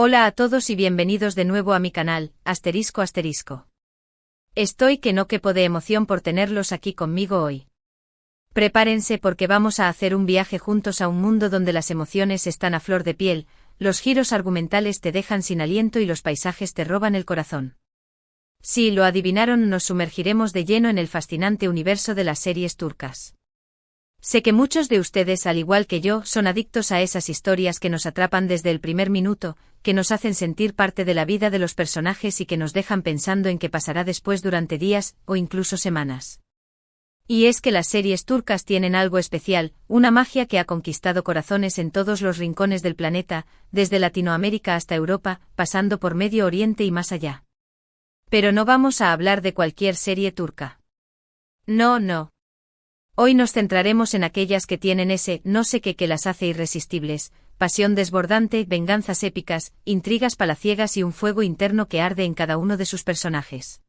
Hola a todos y bienvenidos de nuevo a mi canal, asterisco asterisco. Estoy que no quepo de emoción por tenerlos aquí conmigo hoy. Prepárense porque vamos a hacer un viaje juntos a un mundo donde las emociones están a flor de piel, los giros argumentales te dejan sin aliento y los paisajes te roban el corazón. Si lo adivinaron, nos sumergiremos de lleno en el fascinante universo de las series turcas. Sé que muchos de ustedes, al igual que yo, son adictos a esas historias que nos atrapan desde el primer minuto, que nos hacen sentir parte de la vida de los personajes y que nos dejan pensando en qué pasará después durante días, o incluso semanas. Y es que las series turcas tienen algo especial, una magia que ha conquistado corazones en todos los rincones del planeta, desde Latinoamérica hasta Europa, pasando por Medio Oriente y más allá. Pero no vamos a hablar de cualquier serie turca. No. Hoy nos centraremos en aquellas que tienen ese no sé qué que las hace irresistibles, pasión desbordante, venganzas épicas, intrigas palaciegas y un fuego interno que arde en cada uno de sus personajes.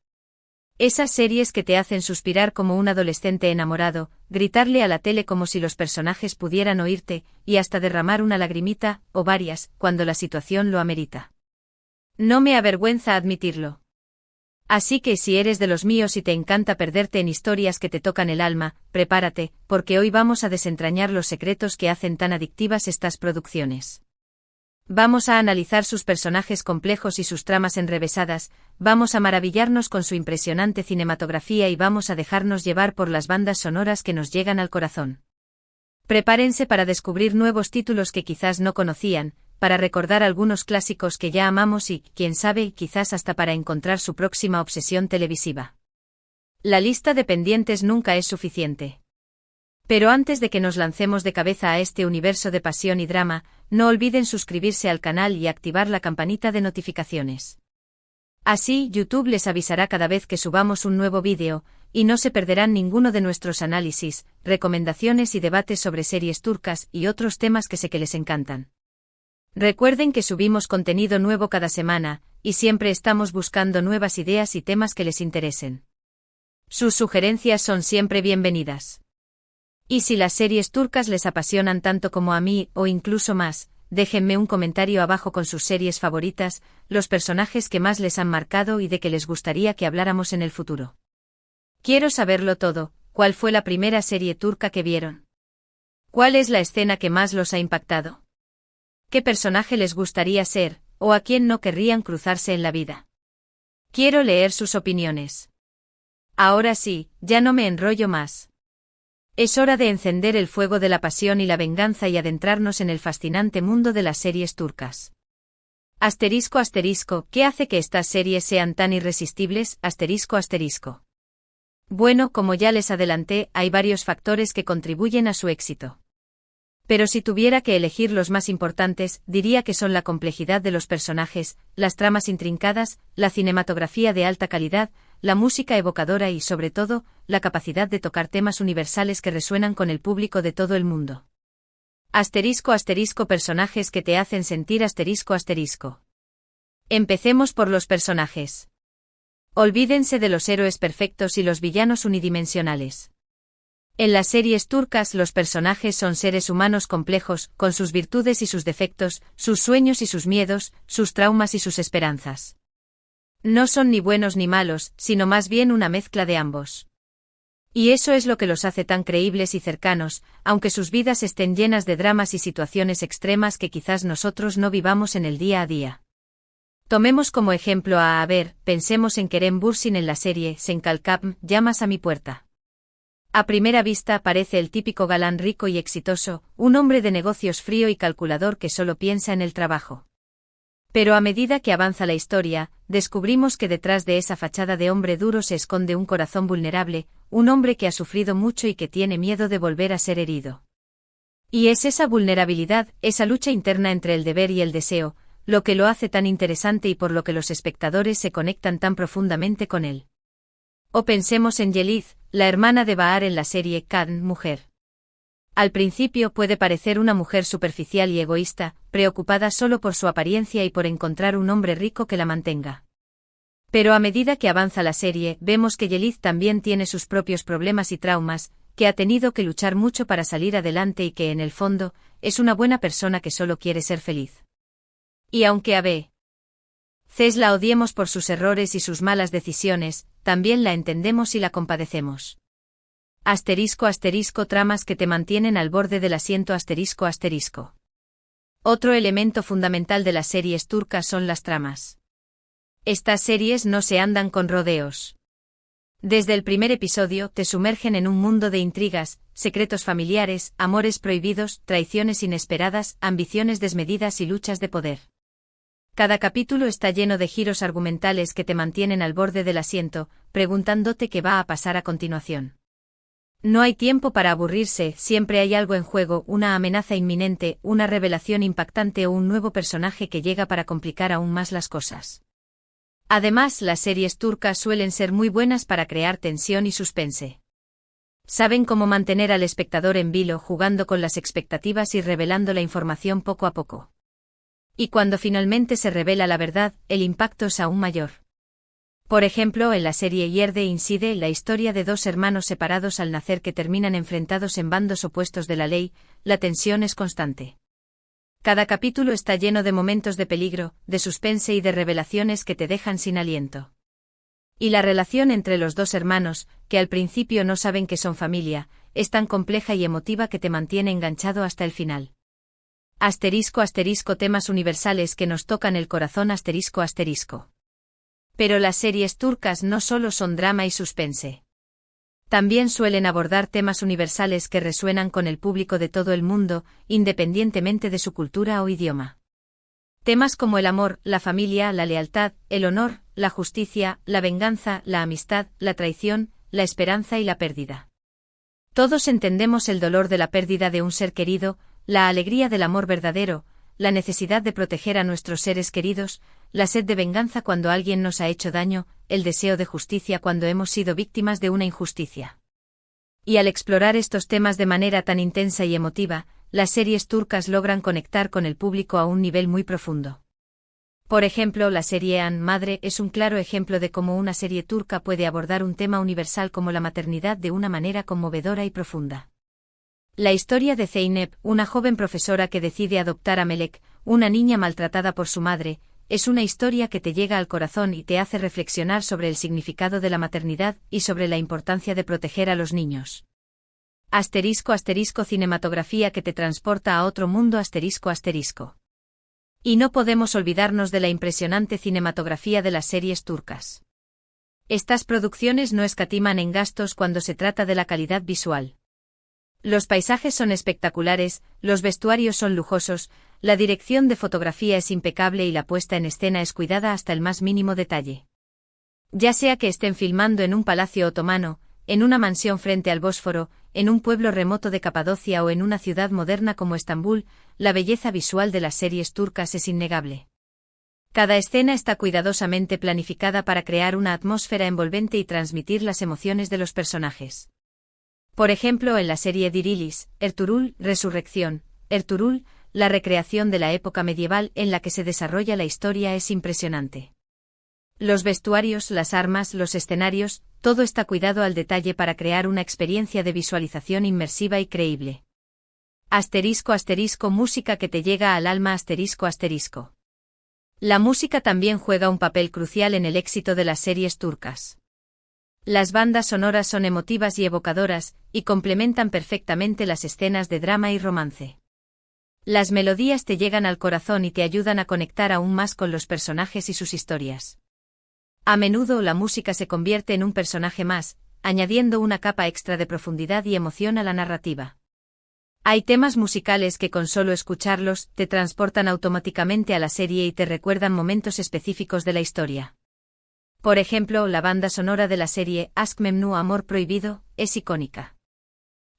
Esas series que te hacen suspirar como un adolescente enamorado, gritarle a la tele como si los personajes pudieran oírte, y hasta derramar una lagrimita, o varias, cuando la situación lo amerita. No me avergüenza admitirlo. Así que si eres de los míos y te encanta perderte en historias que te tocan el alma, prepárate, porque hoy vamos a desentrañar los secretos que hacen tan adictivas estas producciones. Vamos a analizar sus personajes complejos y sus tramas enrevesadas, vamos a maravillarnos con su impresionante cinematografía y vamos a dejarnos llevar por las bandas sonoras que nos llegan al corazón. Prepárense para descubrir nuevos títulos que quizás no conocían, para recordar algunos clásicos que ya amamos y, quién sabe, quizás hasta para encontrar su próxima obsesión televisiva. La lista de pendientes nunca es suficiente. Pero antes de que nos lancemos de cabeza a este universo de pasión y drama, no olviden suscribirse al canal y activar la campanita de notificaciones. Así, YouTube les avisará cada vez que subamos un nuevo vídeo, y no se perderán ninguno de nuestros análisis, recomendaciones y debates sobre series turcas y otros temas que sé que les encantan. Recuerden que subimos contenido nuevo cada semana, y siempre estamos buscando nuevas ideas y temas que les interesen. Sus sugerencias son siempre bienvenidas. Y si las series turcas les apasionan tanto como a mí, o incluso más, déjenme un comentario abajo con sus series favoritas, los personajes que más les han marcado y de que les gustaría que habláramos en el futuro. Quiero saberlo todo. ¿Cuál fue la primera serie turca que vieron? ¿Cuál es la escena que más los ha impactado? ¿Qué personaje les gustaría ser, o a quién no querrían cruzarse en la vida? Quiero leer sus opiniones. Ahora sí, ya no me enrollo más. Es hora de encender el fuego de la pasión y la venganza y adentrarnos en el fascinante mundo de las series turcas. Asterisco asterisco, ¿qué hace que estas series sean tan irresistibles? Asterisco asterisco. Bueno, como ya les adelanté, hay varios factores que contribuyen a su éxito. Pero si tuviera que elegir los más importantes, diría que son la complejidad de los personajes, las tramas intrincadas, la cinematografía de alta calidad, la música evocadora y, sobre todo, la capacidad de tocar temas universales que resuenan con el público de todo el mundo. Asterisco asterisco, personajes que te hacen sentir asterisco asterisco. Empecemos por los personajes. Olvídense de los héroes perfectos y los villanos unidimensionales. En las series turcas los personajes son seres humanos complejos, con sus virtudes y sus defectos, sus sueños y sus miedos, sus traumas y sus esperanzas. No son ni buenos ni malos, sino más bien una mezcla de ambos. Y eso es lo que los hace tan creíbles y cercanos, aunque sus vidas estén llenas de dramas y situaciones extremas que quizás nosotros no vivamos en el día a día. Tomemos como ejemplo pensemos en Kerem Bürsin en la serie Sen Kalkam, llamas a mi puerta. A primera vista parece el típico galán rico y exitoso, un hombre de negocios frío y calculador que solo piensa en el trabajo. Pero a medida que avanza la historia, descubrimos que detrás de esa fachada de hombre duro se esconde un corazón vulnerable, un hombre que ha sufrido mucho y que tiene miedo de volver a ser herido. Y es esa vulnerabilidad, esa lucha interna entre el deber y el deseo, lo que lo hace tan interesante y por lo que los espectadores se conectan tan profundamente con él. O pensemos en Yeliz, la hermana de Bahar en la serie Kadın, mujer. Al principio puede parecer una mujer superficial y egoísta, preocupada solo por su apariencia y por encontrar un hombre rico que la mantenga. Pero a medida que avanza la serie, vemos que Yeliz también tiene sus propios problemas y traumas, que ha tenido que luchar mucho para salir adelante y que en el fondo, es una buena persona que solo quiere ser feliz. Y aunque a veces la odiemos por sus errores y sus malas decisiones, también la entendemos y la compadecemos. Tramas que te mantienen al borde del asiento. Otro elemento fundamental de las series turcas son las tramas. Estas series no se andan con rodeos. Desde el primer episodio te sumergen en un mundo de intrigas, secretos familiares, amores prohibidos, traiciones inesperadas, ambiciones desmedidas y luchas de poder. Cada capítulo está lleno de giros argumentales que te mantienen al borde del asiento, preguntándote qué va a pasar a continuación. No hay tiempo para aburrirse, siempre hay algo en juego, una amenaza inminente, una revelación impactante o un nuevo personaje que llega para complicar aún más las cosas. Además, las series turcas suelen ser muy buenas para crear tensión y suspense. Saben cómo mantener al espectador en vilo jugando con las expectativas y revelando la información poco a poco. Y cuando finalmente se revela la verdad, el impacto es aún mayor. Por ejemplo, en la serie Yerde Inside, la historia de dos hermanos separados al nacer que terminan enfrentados en bandos opuestos de la ley, la tensión es constante. Cada capítulo está lleno de momentos de peligro, de suspense y de revelaciones que te dejan sin aliento. Y la relación entre los dos hermanos, que al principio no saben que son familia, es tan compleja y emotiva que te mantiene enganchado hasta el final. Temas universales que nos tocan el corazón. Pero las series turcas no solo son drama y suspense. También suelen abordar temas universales que resuenan con el público de todo el mundo, independientemente de su cultura o idioma. Temas como el amor, la familia, la lealtad, el honor, la justicia, la venganza, la amistad, la traición, la esperanza y la pérdida. Todos entendemos el dolor de la pérdida de un ser querido, la alegría del amor verdadero, la necesidad de proteger a nuestros seres queridos, la sed de venganza cuando alguien nos ha hecho daño, el deseo de justicia cuando hemos sido víctimas de una injusticia. Y al explorar estos temas de manera tan intensa y emotiva, las series turcas logran conectar con el público a un nivel muy profundo. Por ejemplo, la serie An Madre es un claro ejemplo de cómo una serie turca puede abordar un tema universal como la maternidad de una manera conmovedora y profunda. La historia de Zeynep, una joven profesora que decide adoptar a Melek, una niña maltratada por su madre, es una historia que te llega al corazón y te hace reflexionar sobre el significado de la maternidad y sobre la importancia de proteger a los niños. Cinematografía que te transporta a otro mundo. Y no podemos olvidarnos de la impresionante cinematografía de las series turcas. Estas producciones no escatiman en gastos cuando se trata de la calidad visual. Los paisajes son espectaculares, los vestuarios son lujosos, la dirección de fotografía es impecable y la puesta en escena es cuidada hasta el más mínimo detalle. Ya sea que estén filmando en un palacio otomano, en una mansión frente al Bósforo, en un pueblo remoto de Capadocia o en una ciudad moderna como Estambul, la belleza visual de las series turcas es innegable. Cada escena está cuidadosamente planificada para crear una atmósfera envolvente y transmitir las emociones de los personajes. Por ejemplo, en la serie Dirilis, Ertuğrul, Resurrección, Ertuğrul, la recreación de la época medieval en la que se desarrolla la historia es impresionante. Los vestuarios, las armas, los escenarios, todo está cuidado al detalle para crear una experiencia de visualización inmersiva y creíble. Música que te llega al alma. La música también juega un papel crucial en el éxito de las series turcas. Las bandas sonoras son emotivas y evocadoras, y complementan perfectamente las escenas de drama y romance. Las melodías te llegan al corazón y te ayudan a conectar aún más con los personajes y sus historias. A menudo la música se convierte en un personaje más, añadiendo una capa extra de profundidad y emoción a la narrativa. Hay temas musicales que con solo escucharlos te transportan automáticamente a la serie y te recuerdan momentos específicos de la historia. Por ejemplo, la banda sonora de la serie Aşk Memnu Amor Prohibido es icónica.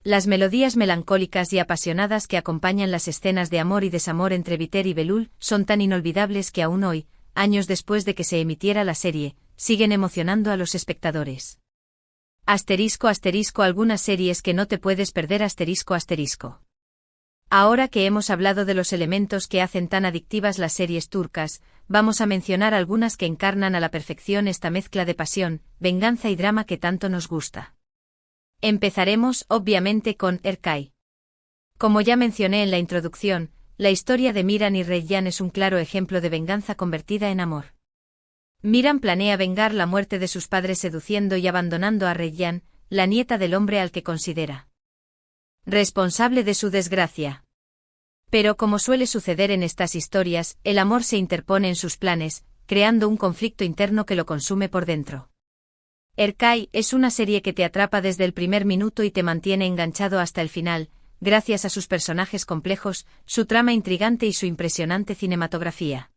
Las melodías melancólicas y apasionadas que acompañan las escenas de amor y desamor entre Biter y Belul son tan inolvidables que aún hoy, años después de que se emitiera la serie, siguen emocionando a los espectadores. Algunas series que no te puedes perder. Ahora que hemos hablado de los elementos que hacen tan adictivas las series turcas, vamos a mencionar algunas que encarnan a la perfección esta mezcla de pasión, venganza y drama que tanto nos gusta. Empezaremos, obviamente, con Erkay. Como ya mencioné en la introducción, la historia de Miran y Reyyan es un claro ejemplo de venganza convertida en amor. Miran planea vengar la muerte de sus padres seduciendo y abandonando a Reyyan, la nieta del hombre al que considera responsable de su desgracia. Pero como suele suceder en estas historias, el amor se interpone en sus planes, creando un conflicto interno que lo consume por dentro. Erkai es una serie que te atrapa desde el primer minuto y te mantiene enganchado hasta el final, gracias a sus personajes complejos, su trama intrigante y su impresionante cinematografía.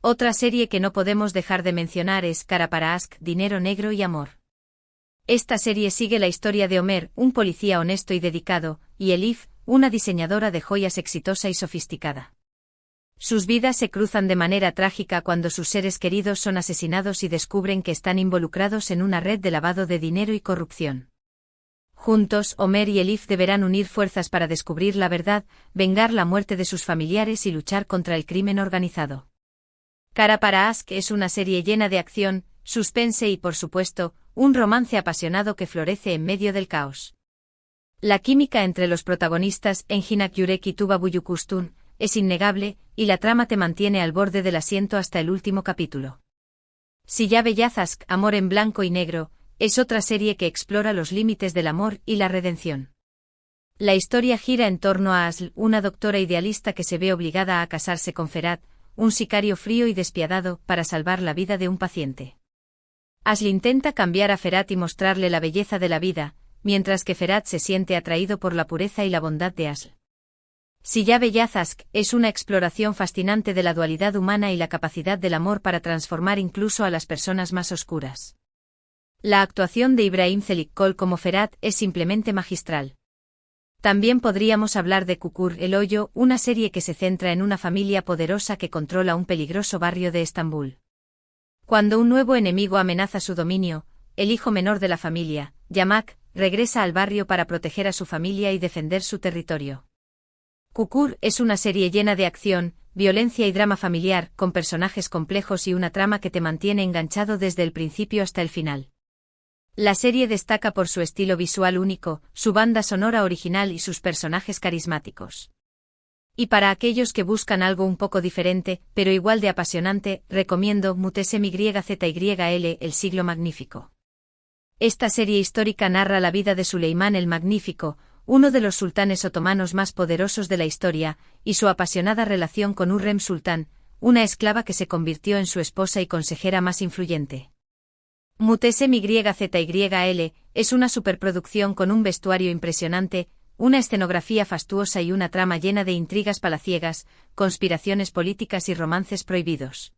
Otra serie que no podemos dejar de mencionar es Cara para Ask, Dinero Negro y Amor. Esta serie sigue la historia de Omer, un policía honesto y dedicado, y Elif, una diseñadora de joyas exitosa y sofisticada. Sus vidas se cruzan de manera trágica cuando sus seres queridos son asesinados y descubren que están involucrados en una red de lavado de dinero y corrupción. Juntos, Omer y Elif deberán unir fuerzas para descubrir la verdad, vengar la muerte de sus familiares y luchar contra el crimen organizado. Cara para Ask es una serie llena de acción, suspense y, por supuesto, un romance apasionado que florece en medio del caos. La química entre los protagonistas, Enginak Yurek y Tuba Buyukustun, es innegable, y la trama te mantiene al borde del asiento hasta el último capítulo. Siyabe Yazask, Amor en blanco y negro, es otra serie que explora los límites del amor y la redención. La historia gira en torno a Asl, una doctora idealista que se ve obligada a casarse con Ferhat, un sicario frío y despiadado, para salvar la vida de un paciente. Asl intenta cambiar a Ferhat y mostrarle la belleza de la vida, mientras que Ferhat se siente atraído por la pureza y la bondad de Asl. Siyabe Yazask es una exploración fascinante de la dualidad humana y la capacidad del amor para transformar incluso a las personas más oscuras. La actuación de Ibrahim Zelikkol como Ferhat es simplemente magistral. También podríamos hablar de Kukur el Hoyo, una serie que se centra en una familia poderosa que controla un peligroso barrio de Estambul. Cuando un nuevo enemigo amenaza su dominio, el hijo menor de la familia, Yamak, regresa al barrio para proteger a su familia y defender su territorio. Kukur es una serie llena de acción, violencia y drama familiar, con personajes complejos y una trama que te mantiene enganchado desde el principio hasta el final. La serie destaca por su estilo visual único, su banda sonora original y sus personajes carismáticos. Y para aquellos que buscan algo un poco diferente, pero igual de apasionante, recomiendo Mutesim YZYL, El siglo magnífico. Esta serie histórica narra la vida de Suleimán el Magnífico, uno de los sultanes otomanos más poderosos de la historia, y su apasionada relación con Hürrem Sultán, una esclava que se convirtió en su esposa y consejera más influyente. Mutesim YZYL es una superproducción con un vestuario impresionante, una escenografía fastuosa y una trama llena de intrigas palaciegas, conspiraciones políticas y romances prohibidos.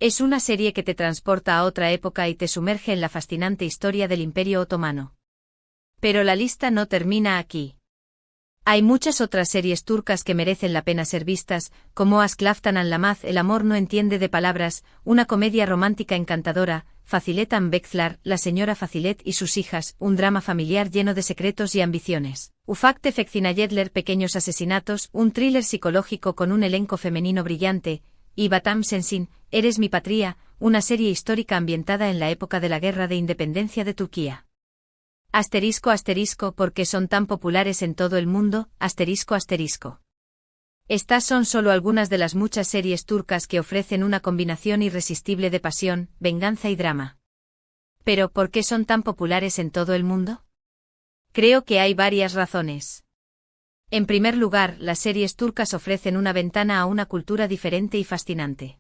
Es una serie que te transporta a otra época y te sumerge en la fascinante historia del Imperio Otomano. Pero la lista no termina aquí. Hay muchas otras series turcas que merecen la pena ser vistas, como Aşk Laftan Anlamaz, El amor no entiende de palabras, una comedia romántica encantadora, Fazilet Bekzlar, La señora Fazilet y sus hijas, un drama familiar lleno de secretos y ambiciones. Ufak Tefek Cinayetler, Pequeños asesinatos, un thriller psicológico con un elenco femenino brillante, y Batam Sensin, Eres mi patria, una serie histórica ambientada en la época de la Guerra de Independencia de Turquía. ***, ¿por qué son tan populares en todo el mundo? ***. Estas son solo algunas de las muchas series turcas que ofrecen una combinación irresistible de pasión, venganza y drama. Pero, ¿por qué son tan populares en todo el mundo? Creo que hay varias razones. En primer lugar, las series turcas ofrecen una ventana a una cultura diferente y fascinante.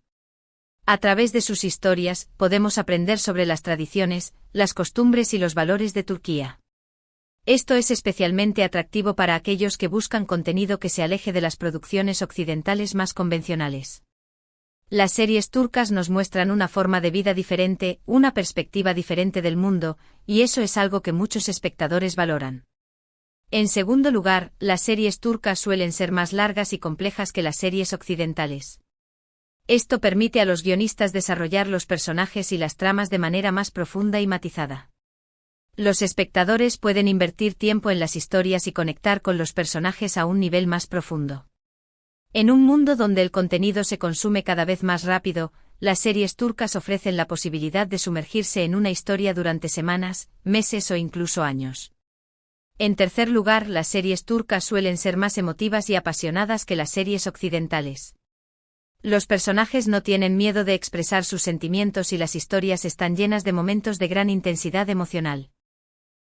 A través de sus historias, podemos aprender sobre las tradiciones, las costumbres y los valores de Turquía. Esto es especialmente atractivo para aquellos que buscan contenido que se aleje de las producciones occidentales más convencionales. Las series turcas nos muestran una forma de vida diferente, una perspectiva diferente del mundo, y eso es algo que muchos espectadores valoran. En segundo lugar, las series turcas suelen ser más largas y complejas que las series occidentales. Esto permite a los guionistas desarrollar los personajes y las tramas de manera más profunda y matizada. Los espectadores pueden invertir tiempo en las historias y conectar con los personajes a un nivel más profundo. En un mundo donde el contenido se consume cada vez más rápido, las series turcas ofrecen la posibilidad de sumergirse en una historia durante semanas, meses o incluso años. En tercer lugar, las series turcas suelen ser más emotivas y apasionadas que las series occidentales. Los personajes no tienen miedo de expresar sus sentimientos y las historias están llenas de momentos de gran intensidad emocional.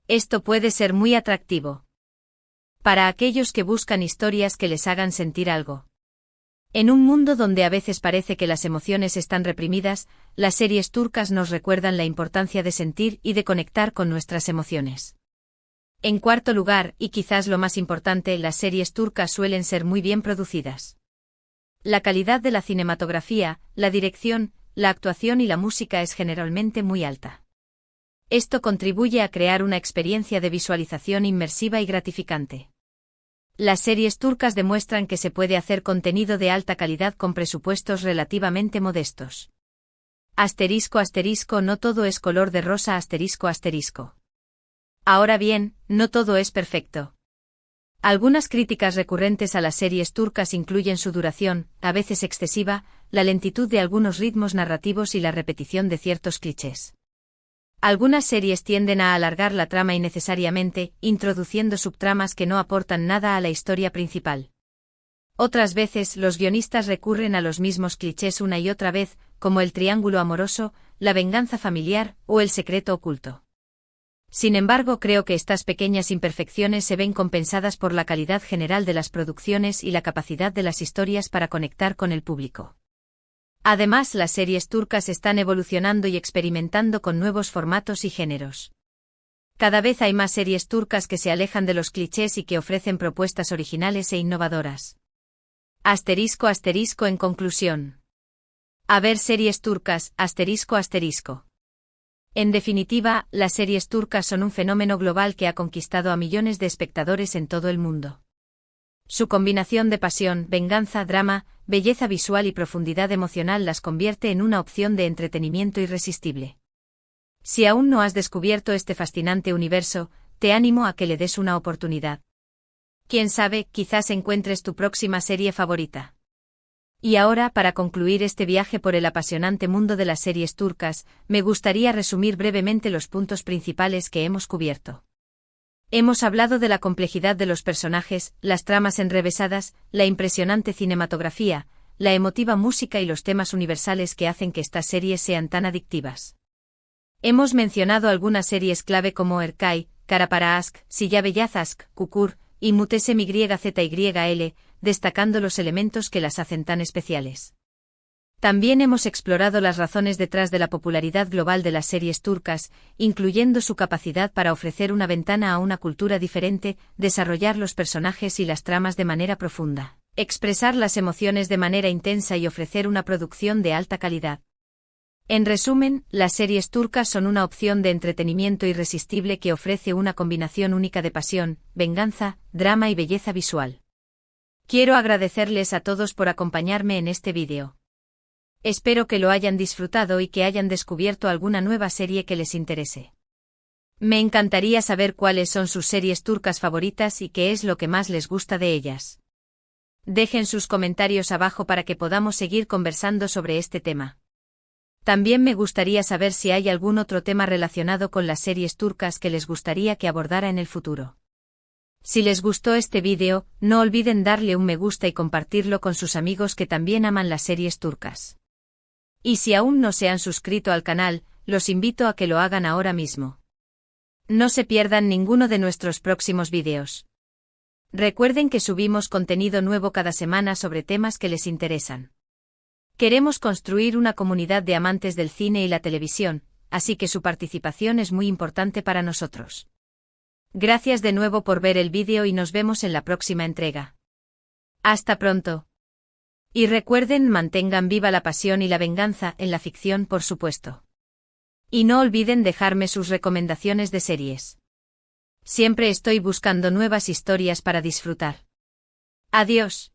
Esto puede ser muy atractivo para aquellos que buscan historias que les hagan sentir algo. En un mundo donde a veces parece que las emociones están reprimidas, las series turcas nos recuerdan la importancia de sentir y de conectar con nuestras emociones. En cuarto lugar, y quizás lo más importante, las series turcas suelen ser muy bien producidas. La calidad de la cinematografía, la dirección, la actuación y la música es generalmente muy alta. Esto contribuye a crear una experiencia de visualización inmersiva y gratificante. Las series turcas demuestran que se puede hacer contenido de alta calidad con presupuestos relativamente modestos. Asterisco asterisco, no todo es color de rosa asterisco asterisco. Ahora bien, no todo es perfecto. Algunas críticas recurrentes a las series turcas incluyen su duración, a veces excesiva, la lentitud de algunos ritmos narrativos y la repetición de ciertos clichés. Algunas series tienden a alargar la trama innecesariamente, introduciendo subtramas que no aportan nada a la historia principal. Otras veces los guionistas recurren a los mismos clichés una y otra vez, como el triángulo amoroso, la venganza familiar o el secreto oculto. Sin embargo, creo que estas pequeñas imperfecciones se ven compensadas por la calidad general de las producciones y la capacidad de las historias para conectar con el público. Además, las series turcas están evolucionando y experimentando con nuevos formatos y géneros. Cada vez hay más series turcas que se alejan de los clichés y que ofrecen propuestas originales e innovadoras. Asterisco asterisco, en conclusión. A ver series turcas, asterisco asterisco. En definitiva, las series turcas son un fenómeno global que ha conquistado a millones de espectadores en todo el mundo. Su combinación de pasión, venganza, drama, belleza visual y profundidad emocional las convierte en una opción de entretenimiento irresistible. Si aún no has descubierto este fascinante universo, te animo a que le des una oportunidad. Quién sabe, quizás encuentres tu próxima serie favorita. Y ahora, para concluir este viaje por el apasionante mundo de las series turcas, me gustaría resumir brevemente los puntos principales que hemos cubierto. Hemos hablado de la complejidad de los personajes, las tramas enrevesadas, la impresionante cinematografía, la emotiva música y los temas universales que hacen que estas series sean tan adictivas. Hemos mencionado algunas series clave como Erkay, Kara para Aşk, Silla Beyaz Aşk, Kukur, y Muhteşem YZYL, destacando los elementos que las hacen tan especiales. También hemos explorado las razones detrás de la popularidad global de las series turcas, incluyendo su capacidad para ofrecer una ventana a una cultura diferente, desarrollar los personajes y las tramas de manera profunda, expresar las emociones de manera intensa y ofrecer una producción de alta calidad. En resumen, las series turcas son una opción de entretenimiento irresistible que ofrece una combinación única de pasión, venganza, drama y belleza visual. Quiero agradecerles a todos por acompañarme en este vídeo. Espero que lo hayan disfrutado y que hayan descubierto alguna nueva serie que les interese. Me encantaría saber cuáles son sus series turcas favoritas y qué es lo que más les gusta de ellas. Dejen sus comentarios abajo para que podamos seguir conversando sobre este tema. También me gustaría saber si hay algún otro tema relacionado con las series turcas que les gustaría que abordara en el futuro. Si les gustó este vídeo, no olviden darle un me gusta y compartirlo con sus amigos que también aman las series turcas. Y si aún no se han suscrito al canal, los invito a que lo hagan ahora mismo. No se pierdan ninguno de nuestros próximos vídeos. Recuerden que subimos contenido nuevo cada semana sobre temas que les interesan. Queremos construir una comunidad de amantes del cine y la televisión, así que su participación es muy importante para nosotros. Gracias de nuevo por ver el vídeo y nos vemos en la próxima entrega. Hasta pronto. Y recuerden, mantengan viva la pasión y la venganza en la ficción, por supuesto. Y no olviden dejarme sus recomendaciones de series. Siempre estoy buscando nuevas historias para disfrutar. Adiós.